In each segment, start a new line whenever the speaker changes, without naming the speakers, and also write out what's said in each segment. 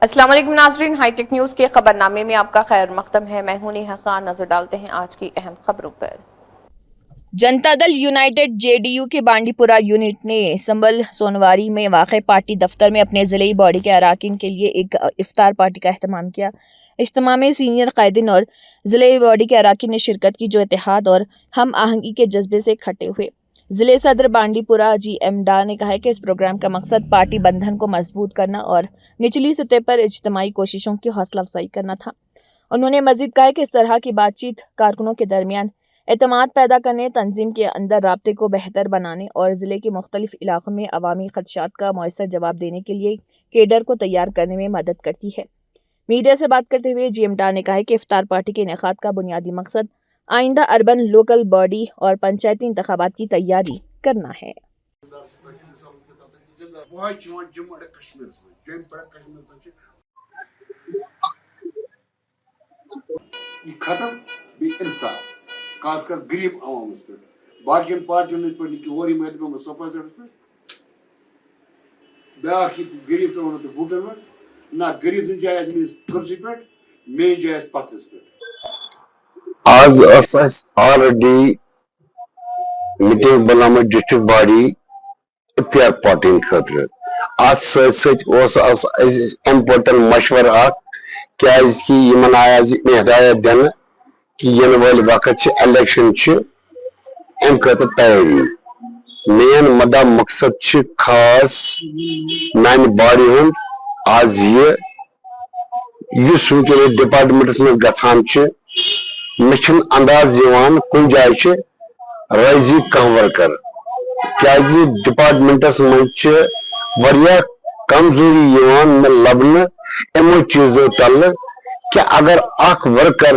अस्सलाम वालेकुम नाज़रीन, हाईटेक न्यूज़ के खबरनामे में आपका खैर मकदम है। मैं हूं नेहा खान। नजर डालते हैं आज की अहम खबरों पर। जनता दल यूनाइटेड जेडीयू के बांडीपुरा यूनिट ने संबल सोनवारी में वाक़े पार्टी दफ्तर में अपने ज़िले बॉडी के अरकान के लिए एक इफ्तार पार्टी का अहतमाम किया। इज्तिमा में सीनियर कायदीन और ज़िले बॉडी के अरकान ने शिरकत की, जो इत्तेहाद और हम आहंगी के जज्बे से खटे हुए। ज़िले सदर बांडीपुरा GM डार ने कहा है कि इस प्रोग्राम का मकसद पार्टी बंधन को मजबूत करना और निचली सतह पर इज्तिमाई कोशिशों की हौसला अफजाई करना था। उन्होंने मजीद कहा कि इस तरह की बातचीत कारकुनों के दरमियान एतमाद पैदा करने, तंजीम के अंदर राब्ते को बेहतर बनाने और ज़िले के मुख्तलिफ इलाकों में अवामी खदशात का मौसर जवाब देने के लिए केडर को तैयार करने में मदद करती है। मीडिया से बात करते हुए GM डार ने कहा है कि इफ्तार पार्टी के इनेकाद का बुनियादी मकसद आइंदा अर्बन लोकल बॉडी और पंचायती इंतखाबात की तैयारी करना है।
खासकर गरीब आवाम पे बाकी पार्टियों पे सफा ब्या गरीब तो बूटन में ना गरीब जाए कुर्सी पे मे जाए पत्थर पे
आज ऑलरेडी मीटिंग बनाम डिस्ट्रिक्ट बॉडी इफ्तार पार्टी खतर इम्पोर्टेंट मशवर क्या आया हिदायत दिन कि इन वाल वक्त इलेक्शन अम खतर तैयारी मेन मदा मकसद खास मान बॉडी हूं आज वनकस डिपार्टमेंटस में गसान मे अंदाज कुन जाए रजी कह वर्कर क्या डिपार्टमेंटस मं कमजोरी लबन इमो चीजों तल कि अगर वर्कर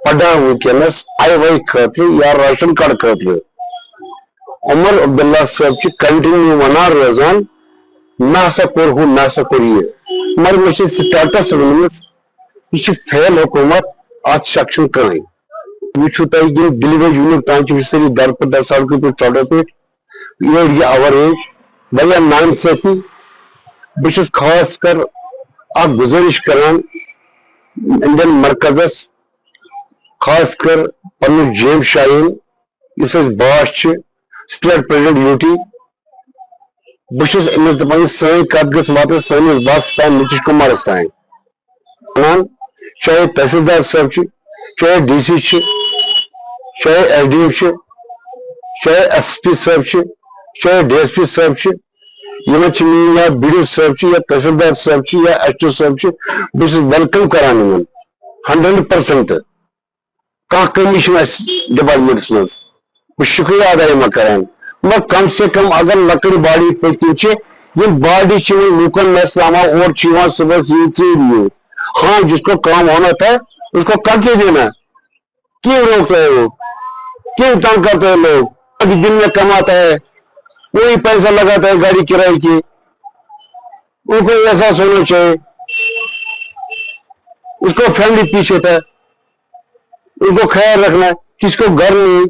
पढ़ा वनकस आई खतर या राशन कार्ड खतर उमर अब्दुल्ला साहब कंटिन्यू वनान रोजान ना सा कोर ना सा कोर मगर मे स्टेटस वन यह फेल हुकूमत अत शख्स कहीं वो डिलीवरी यूनिट तान सारी दरपदर सड़कों पे चौड़ों पे ये अवरेज वाया नाइंसाफी बस खास कर गुजारिश करान इंडियन मरकजस खास कर पन जेम शाहीन इस बास स्टेट प्रेसिडेंट यूटी बस दपान सन कत गस वात सैनिस बस तान नीतीश कुमार तान चाहे तहसीलदार साहब चाहे DC चाहे SDO चाहे SP साहब चाहे DSP साहब या BDO साहब या तहसीलदार साहब या HO साहब बस वेलकम करान 100% कह कमी डिपार्टमेंटस मज शुक्रिया अदा करान मगर कम से कम अगर लकड़ी बाड़ी पे बाड़ी लूकन में और सुबह हाँ जिसको काम होना था उसको करके देना। क्यों रोक रहे हो, क्यों तंग करते हैं लोग। दिन में कमाता है वही पैसा लगाता है गाड़ी किराए की, उनको एहसास होना चाहिए। उसको फैमिली पीछे था, उनको ख्याल रखना है। किसको घर नहीं,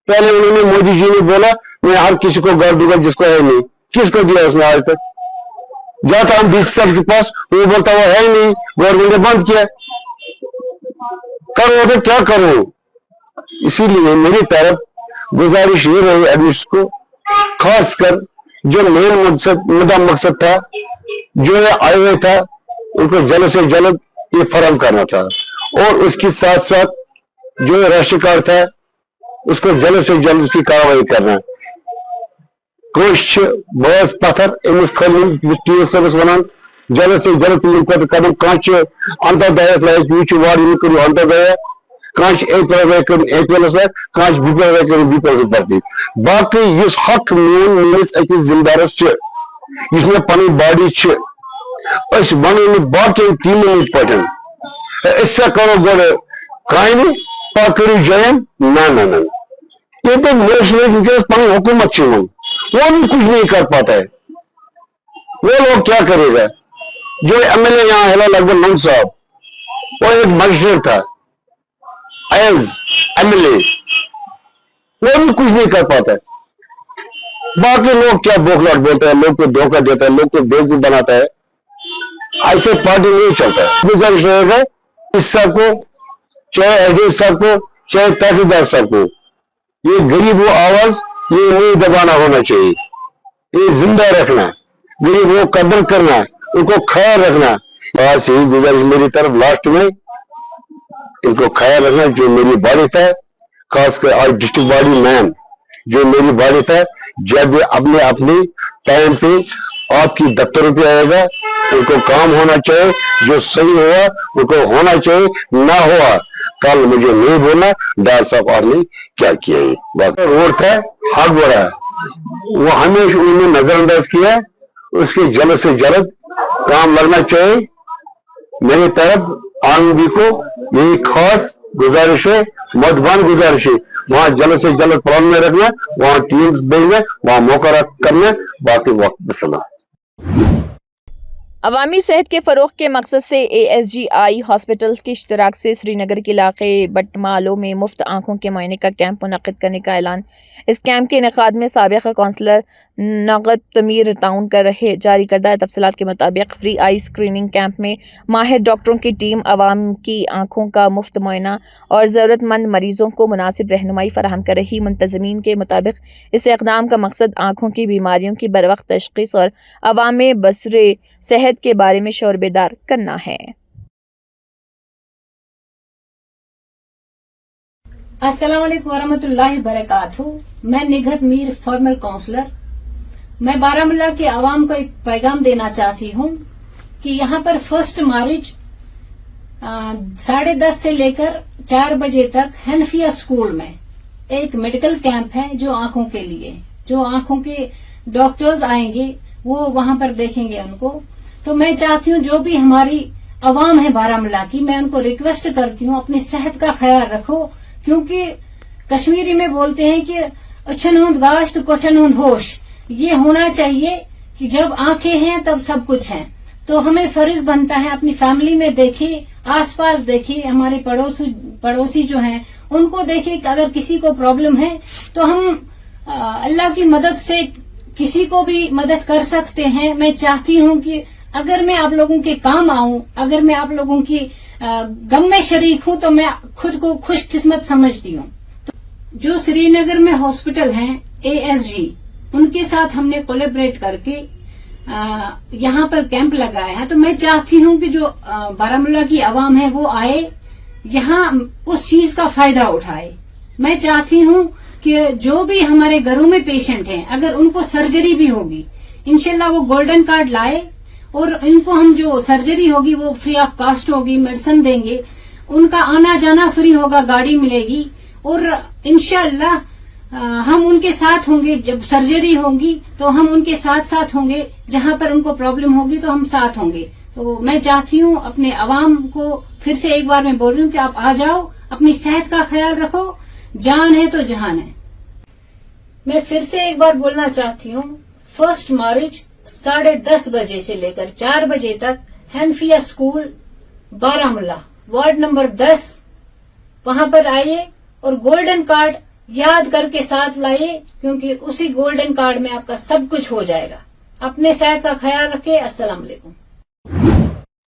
पहले उन्होंने मोदी जी ने बोला मैं हर किसी को घर दूंगा जिसको है नहीं, किसको दिया उसने आज तक। जाता हम DC साहब के पास, वो बोलता वो है ही नहीं, गवर्नमेंट ने बंद किया। करो तो क्या करो। इसीलिए मेरी तरफ गुजारिश ये रही एडमिनिस्ट्रेशन को, खासकर जो मेन मुद्दा मकसद था जो आए हुए था उनको जल्द से जल्द ये फराहम करना था और उसके साथ साथ जो राशन कार्ड था उसको जल्द से जल्द उसकी कार्रवाई करना। बस पत्थर अमिस खल सबस वन जल्द से जल्द तुम कदम कह अंतोदय लाइक वार्ड करो अंतोदय कह APLS कह BPL करो BPL भर्ती। बाकी हक मेस अकिस जिम्मेदारस मे पन बॉडी वन बाकी टीमन पे करो गो कान पा करो ज्वाइन ना ना ना ये तो मोस्ट पन हुकूमत वो भी कुछ नहीं कर पाता है। वो लोग क्या करेगा। जो MLA यहाँ है लगभग नून साहब, वो एक मजिस्ट्रेट था एज MLA, वो भी कुछ नहीं कर पाता है। बाकी लोग क्या बोखलाट बोलते हैं, लोग को धोखा देता है, लोग को बेवकूफ बनाता है। ऐसे पार्टी नहीं चलता है। गुजारिश रहेगा इस साहब को, चाहे एसडीएम साहब को, चाहे तहसीलदार साहब को, ये गरीब वो आवाज ये नहीं दबाना होना चाहिए, ये जिंदा रखना, गरीब वो कदर करना, उनको ख्याल रखना। आज से ही गुजारिश मेरी तरफ लास्ट में, इनको ख्याल रखना। जो मेरी बारिश है, खासकर आज डिस्ट्रिक्ट बॉडी मैन जो मेरी बारिश है, जब अपने अपने टाइम पे आपकी दफ्तरों पे आएगा, उनको काम होना चाहिए, जो सही हुआ उनको होना चाहिए, ना हुआ कल मुझे नहीं बोलना डॉक्टर साहब आपने क्या किया। ये रोड था हक बोरा है, वो हमेशा उन्होंने नजरअंदाज किया, उसके जल्द से जल्द काम लगना चाहिए। मेरी तरफ आनंदी को यही खास गुजारिश है, मधुबान गुजारिश है, वहाँ जल्द से जल्द प्लान में रखना, वहाँ टीम्स भेजना, वहाँ मौका करना, बाकी वक्त बसना।
अवामी सेहत के फ़रोग़ के मकसद से ASGI हॉस्पिटल्स के इश्तराक से श्रीनगर के इलाके बटमालो में मुफ्त आँखों के मुआयने का कैंप मुनक़िद करने का ऐलान। इस कैंप के इनेक़ाद में साबिक़ कौंसलर नगद तमीर ताउन कर रहे। जारी करदा तफसीलात के मुताबिक फ्री आई स्क्रीनिंग कैंप में माहिर डॉक्टरों की टीम आवाम की आँखों का मुफ्त मुआयना और ज़रूरतमंद मरीज़ों को मुनासिब रहनुमाई फराहम कर रही। मुंतज़मीन के मुताबिक इस इक़दाम का मकसद आँखों की बीमारियों की बरवक्त तशख़ीस और अवाम में बसरे सेहत के बारे में शौर बेदार करना है।
अस्सलाम वालेकुम वरहमतुल्लाहि वबरकातुहू। मैं निगहत मीर फॉर्मर काउंसलर, मैं बारामूला के आवाम को एक पैगाम देना चाहती हूँ कि यहाँ पर 1 मार्च 10:30 से लेकर 4 बजे तक हनफिया स्कूल में एक मेडिकल कैंप है जो आंखों के लिए, जो आंखों के डॉक्टर्स आएंगे वो वहां पर देखेंगे उनको। तो मैं चाहती हूँ जो भी हमारी अवाम है बारामूला की, मैं उनको रिक्वेस्ट करती हूँ अपनी सेहत का ख्याल रखो, क्योंकि कश्मीरी में बोलते हैं कि अच्छन हुंद गाश्त कोठन हुंद होश। ये होना चाहिए कि जब आंखें हैं तब सब कुछ है। तो हमें फर्ज बनता है अपनी फैमिली में देखें, आसपास देखें, हमारे पड़ोसी जो हैं उनको देखें कि अगर किसी को प्रॉब्लम है तो हम अल्लाह की मदद से किसी को भी मदद कर सकते हैं। मैं चाहती हूँ कि अगर मैं आप लोगों के काम आऊं, अगर मैं आप लोगों की गम में शरीक हूं तो मैं खुद को खुशकिस्मत समझती हूँ। तो जो श्रीनगर में हॉस्पिटल हैं ASG, उनके साथ हमने कोलैबोरेट करके यहाँ पर कैंप लगाया है। तो मैं चाहती हूँ कि जो बारामूला की आवाम है वो आए, यहाँ उस चीज का फायदा उठाए। मैं चाहती हूँ कि जो भी हमारे घरों में पेशेंट हैं, अगर उनको सर्जरी भी होगी, इंशाल्लाह वो गोल्डन कार्ड लाए और इनको हम जो सर्जरी होगी वो फ्री ऑफ कॉस्ट होगी, मेडिसिन देंगे, उनका आना जाना फ्री होगा, गाड़ी मिलेगी और इंशाल्लाह हम उनके साथ होंगे। जब सर्जरी होगी तो हम उनके साथ साथ होंगे, जहां पर उनको प्रॉब्लम होगी तो हम साथ होंगे। तो मैं चाहती हूँ अपने अवाम को फिर से एक बार मैं बोल रही हूँ कि आप आ जाओ, अपनी सेहत का ख्याल रखो, जान है तो जहान है। मैं फिर से एक बार बोलना चाहती हूँ, 1 मार्च 10:30 बजे से लेकर 4 बजे तक Hanafia school Baramulla ward number 10, वहां पर आइए और गोल्डन कार्ड याद करके साथ लाइए, क्योंकि उसी गोल्डन कार्ड में आपका सब कुछ हो जाएगा। अपने सेहत का ख्याल रखें। अस्सलाम वालेकुम।